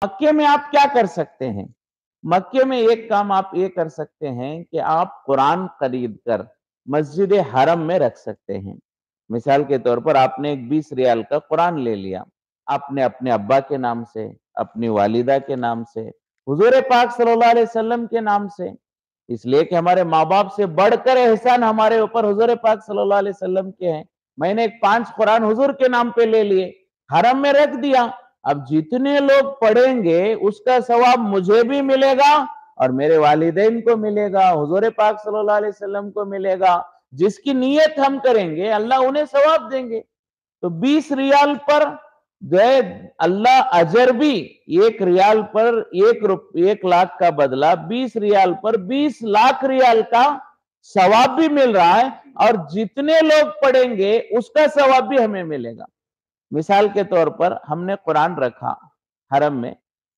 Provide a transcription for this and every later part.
मक्के में आप क्या कर सकते हैं? मक्के में एक काम आप ये कर सकते हैं कि आप कुरान खरीद कर मस्जिद हरम में रख सकते हैं। मिसाल के तौर पर आपने एक 20 रियाल का कुरान ले लिया, आपने अपने अब्बा के नाम से, अपनी वालिदा के नाम से, हुजूर पाक सल्लल्लाहु अलैहि वसल्लम के नाम से, इसलिए कि हमारे माँ बाप से बढ़कर एहसान हमारे ऊपर हुजूर पाक सल्लल्लाहु अलैहि वसल्लम के हैं। मैंने एक 5 कुरान हुजूर के नाम पे ले लिए, हरम में रख दिया। अब जितने लोग पढ़ेंगे उसका सवाब मुझे भी मिलेगा और मेरे वालिदैन को मिलेगा, हुजूर पाक सल्लल्लाहु अलैहि वसल्लम को मिलेगा। जिसकी नीयत हम करेंगे अल्लाह उन्हें सवाब देंगे। तो 20 रियाल पर जो है अल्लाह अजर भी, 1 रियाल पर 1 लाख का बदला 20 रियाल पर 20 लाख रियाल का सवाब भी मिल रहा है और जितने लोग पढ़ेंगे उसका सवाब भी हमें मिलेगा। मिसाल के तौर पर हमने कुरान रखा हरम में,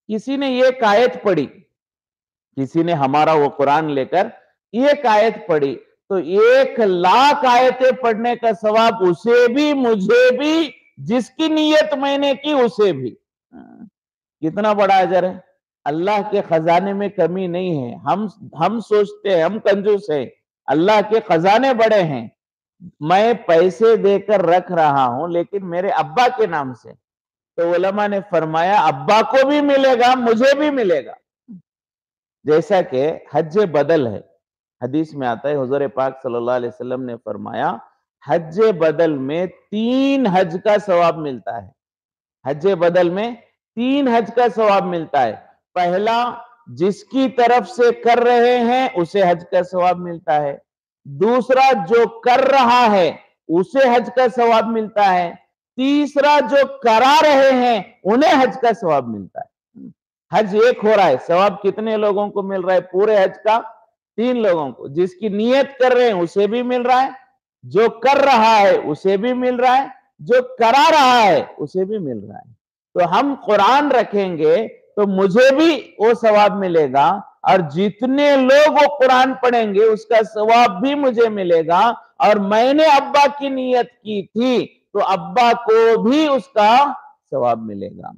किसी ने एक आयत पढ़ी, किसी ने हमारा वो कुरान लेकर एक आयत पढ़ी, तो 1 लाख आयतें पढ़ने का सवाब उसे भी मुझे भी, जिसकी नीयत मैंने की उसे भी। कितना बड़ा अजर है। अल्लाह के खजाने में कमी नहीं है। हम सोचते हैं हम कंजूस हैं, अल्लाह के खजाने बड़े हैं। मैं पैसे देकर रख रहा हूं लेकिन मेरे अब्बा के नाम से, तो उलमा ने फरमाया अब्बा को भी मिलेगा मुझे भी मिलेगा। जैसा कि हज बदल है, हदीस में आता है हुजूर पाक सल्लल्लाहु अलैहि वसल्लम ने फरमाया हज बदल में 3 हज का सवाब मिलता है। हज बदल में 3 हज का सवाब मिलता है। पहला, जिसकी तरफ से कर रहे हैं उसे हज का सवाब मिलता है। दूसरा, जो कर रहा है उसे हज का सवाब मिलता है। तीसरा, जो करा रहे हैं उन्हें हज का सवाब मिलता है। हज एक हो रहा है, सवाब कितने लोगों को मिल रहा है? पूरे हज का 3 लोगों को। जिसकी नियत कर रहे हैं उसे भी मिल रहा है, जो कर रहा है उसे भी मिल रहा है, जो करा रहा है उसे भी मिल रहा है। तो हम कुरान रखेंगे तो मुझे भी वो सवाब मिलेगा और जितने लोग वो कुरान पढ़ेंगे उसका सवाब भी मुझे मिलेगा। और मैंने अब्बा की नियत की थी तो अब्बा को भी उसका सवाब मिलेगा।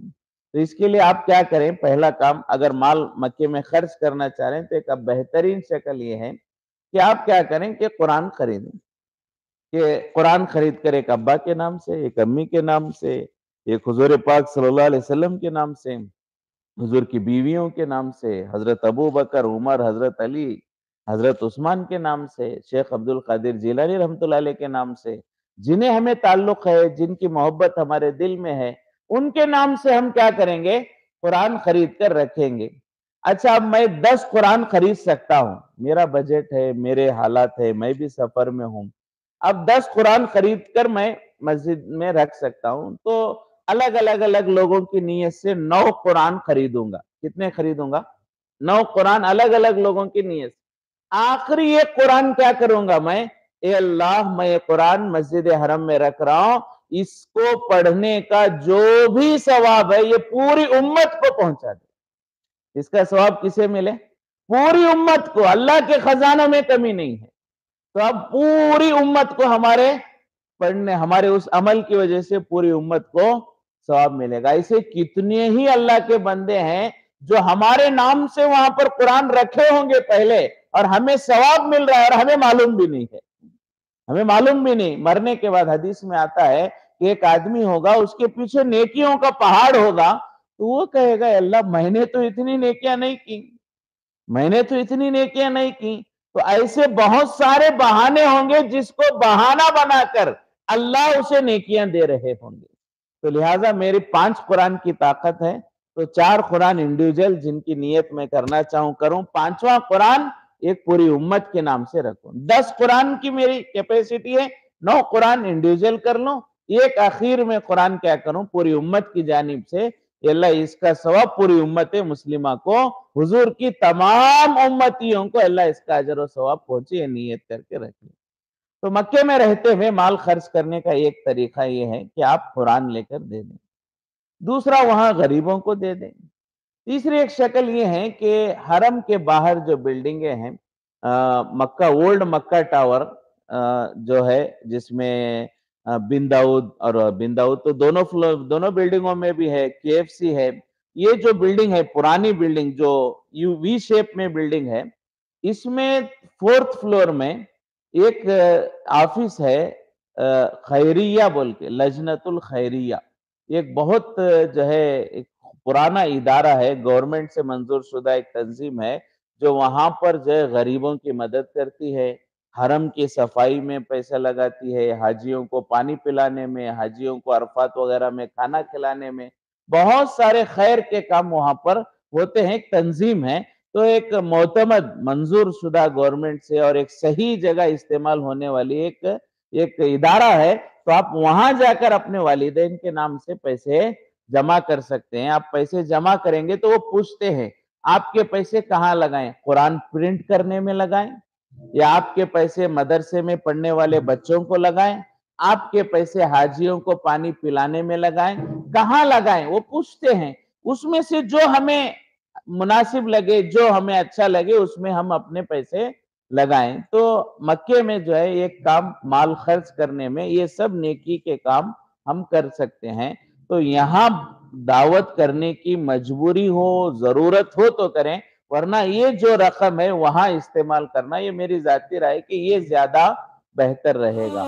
तो इसके लिए आप क्या करें? पहला काम, अगर माल मक्के में खर्च करना चाह रहे हैं तो एक बेहतरीन शक्ल ये है कि आप क्या करें कि कुरान खरीदें। कि कुरान खरीद कर एक अब्बा के नाम से, एक अम्मी के नाम से, एक हुजूर पाक सल्लल्लाहु अलैहि वसल्लम के नाम से, हुजूर की बीवियों के नाम से, हजरत अबू बकर, उमर, हजरत अली, हजरत उस्मान के नाम से, शेख अब्दुल कादिर जिलानी रहमतुल्लाह अलैह के नाम से, जिन्हें हमें ताल्लुक है, जिनकी मोहब्बत हमारे दिल में है, उनके नाम से हम क्या करेंगे? कुरान खरीद कर रखेंगे। अच्छा, अब मैं 10 कुरान खरीद सकता हूं, मेरा बजट है, मेरे हालात है, मैं भी सफर में हूं। अब 10 कुरान खरीद कर मैं मस्जिद में रख सकता हूं, तो अलग लोगों की नीयत से 9 कुरान खरीदूंगा। कितने खरीदूंगा? 9 कुरान अलग अलग लोगों की नीयत से। आखिरी एक कुरान क्या करूंगा मैं? ए अल्लाह, मैं ये कुरान मस्जिद हरम में रख रहा हूं, इसको पढ़ने का जो भी सवाब है ये पूरी उम्मत को पहुंचा दे। इसका सवाब किसे मिले? पूरी उम्मत को। अल्लाह के खजानों में कमी नहीं है। तो अब पूरी उम्मत को हमारे पढ़ने, हमारे उस अमल की वजह से पूरी उम्मत को सवाब मिलेगा। ऐसे कितने ही अल्लाह के बंदे हैं जो हमारे नाम से वहां पर कुरान रखे होंगे पहले और हमें सवाब मिल रहा है और हमें मालूम भी नहीं है। हमें मालूम भी नहीं। मरने के बाद हदीस में आता है कि एक आदमी होगा, उसके पीछे नेकियों का पहाड़ होगा, तो वो कहेगा अल्लाह, मैंने तो इतनी नेकियां नहीं की, मैंने तो इतनी नेकियां नहीं की। तो ऐसे बहुत सारे बहाने होंगे जिसको बहाना बनाकर अल्लाह उसे नेकियां दे रहे होंगे। तो लिहाजा मेरी 5 कुरान की ताकत है, तो 4 कुरान इंडिविजुअल जिनकी नियत मैं करना चाहूं करूं, 5वां कुरान एक पूरी उम्मत के नाम से रखूं। 10 कुरान की मेरी कैपेसिटी है, 9 कुरान इंडिविजुअल कर लूं, एक आखिर में कुरान क्या करूं पूरी उम्मत की जानिब से, अल्लाह इसका सवाब पूरी उम्मत मुस्लिमा को, हुजूर की तमाम उम्मतियों को अल्लाह इसका अजर और सवाब पहुंचे, ये नियत करके रखें। तो मक्के में रहते हुए माल खर्च करने का एक तरीका ये है कि आप कुरान लेकर दे दें। दूसरा, वहां गरीबों को दे दें। तीसरी एक शक्ल ये है कि हरम के बाहर जो बिल्डिंगें हैं, मक्का, ओल्ड मक्का टावर जो है, जिसमें बिन दाऊद, और बिन दाऊद तो दोनों फ्लोर, दोनों बिल्डिंगों में भी है, केएफसी है, یہ جو بلڈنگ ہے پرانی بلڈنگ جو یو وی شیپ میں بلڈنگ ہے، इसमें 4th फ्लोर में एक ऑफिस है खैरिया बोल के लजनतुल खैरिया। एक बहुत जो है एक पुराना इदारा है, गवर्नमेंट से मंजूर शुदा एक तंजीम है जो वहां पर जो है गरीबों की मदद करती है, हरम की सफाई में पैसा लगाती है, हाजियों को पानी पिलाने में, हाजियों को अरफात वगैरह में खाना खिलाने में, बहुत सारे खैर के काम वहां पर होते हैं। एक तंजीम है, तो एक मोतमद मंजूर शुदा गवर्नमेंट से और एक सही जगह इस्तेमाल होने वाली एक एक इदारा है। तो आप वहां जाकर अपने वालिदैन के नाम से पैसे जमा कर सकते हैं। आप पैसे जमा करेंगे तो वो पूछते हैं आपके पैसे कहाँ लगाएं, कुरान प्रिंट करने में लगाएं या आपके पैसे मदरसे में पढ़ने वाले बच्चों को लगाएं, आपके पैसे हाजियों को पानी पिलाने में लगाएं, कहाँ लगाएं वो पूछते हैं। उसमें से जो हमें मुनासिब लगे, जो हमें अच्छा लगे, उसमें हम अपने पैसे लगाएं। तो मक्के में जो है ये काम माल खर्च करने में ये सब नेकी के काम हम कर सकते हैं। तो यहाँ दावत करने की मजबूरी हो, जरूरत हो तो करें, वरना ये जो रकम है वहां इस्तेमाल करना, ये मेरी जाती राय कि ये ज्यादा बेहतर रहेगा।